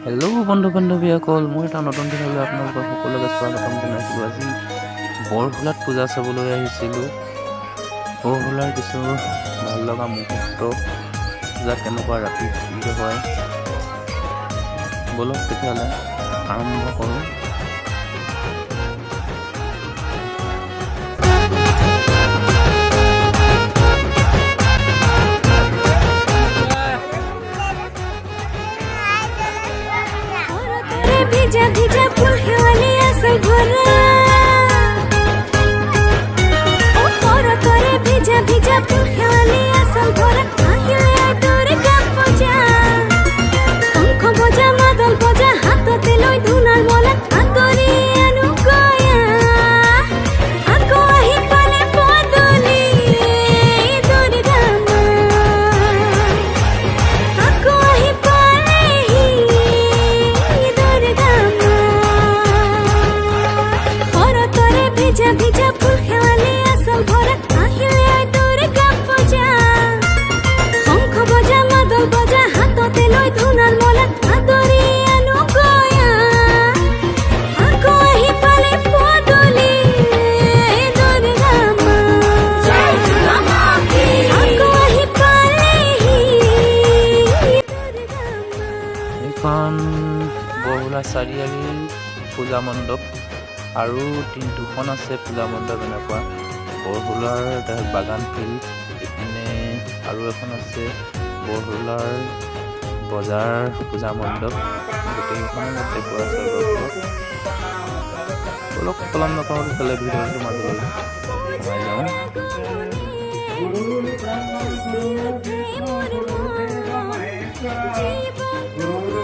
Hello' বন্ধু বান্ধৱীসকল, মই এটা নতুন দিনলৈ আপোনালোকক সকলোকে স্বাগতম জনাইছিলোঁ। আজি বৰহোলাত পূজা চাবলৈ আহিছিলোঁ। বৰহোলাৰ কিছু ভাল লগা মুহূৰ্ত, পূজা কেনেকুৱা ৰাতি কি হয়, বলক তেতিয়াহ'লে আৰম্ভ কৰোঁ। ভিজা ভিজা ফুল খেৱালি আছে ভৰা ও সৰতৰে ভিজা ভিজা ফুল খেৱালি আছে ভৰা আহিলে দুৰ্গা পূজা শংখ বজা মাদল বজা হাততে লৈ ধুনাৰ মলা আদৰি আনো গয়া আকৌ আহি পালে পদূলি দুৰ্গা মা আকৌ আহি পালেহি ভিজা ভিজা ফুল খেৱালি আচল ভৰা আহিলে দুৰ্গা পূজা শংখ বজা মাদল বজা হাততে লৈ ধুনাৰ মলা আদৰি আনো গয়া আকৌ আহি পালে পদূলি দুৰ্গা মা আকৌ আহি পালেহি দুৰ্গা মা। এইখন বৰহোলা চাৰিআলিৰ পূজা মণ্ডপ, আৰু দুখন আছে পূজা মণ্ডপ এনেকুৱা। বৰহোলাৰ বাগান ফিল্ড ইপিনে আৰু এখন আছে বৰহোলাৰ বজাৰ পূজা মণ্ডপ। গোটেইকেইখনে ইয়াত দেখুওৱা আছে। অলপ পলম নকৰোঁ, তেতিয়াহ'লে ভিডিঅ'টোৰ মাজলৈ সোমাই যাওঁ। জীবন